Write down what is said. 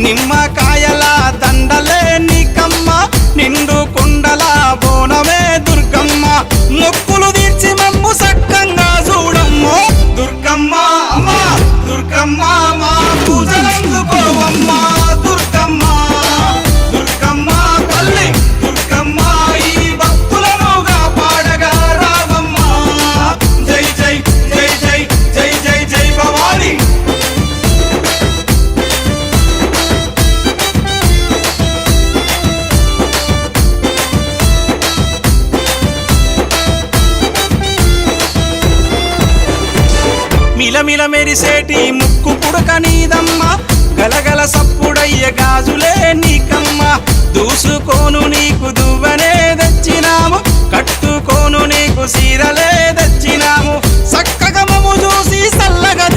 నిమ్మకాయల దండలే నీకమ్మ నిండు కుండల బోనమే దుర్గమ్మ మొక్కులు తీర్చి మమ్ము సక్కంగా చూడమ్మో దుర్గమ్మ అమ్మా దుర్గమ్మ మా పూజలందుకోవమ్మ దుర్గమ్మ దుర్గమ్మ తల్లి దుర్గమ్మ ఈ భక్తులనుగా పాడగా రావమ్మ జై జై జై జై జై జై జై భవాని మిలమిల మెరిసేటి ముక్కు పుడక నీదమ్మ గలగల సప్పుడయ్య గాజులే నీకమ్మ దూసుకోను నీకు దువ్వనే తెచ్చినాము కట్టుకోను నీకు సీరలే తెచ్చినాము సక్కగా మము చూసి సల్ల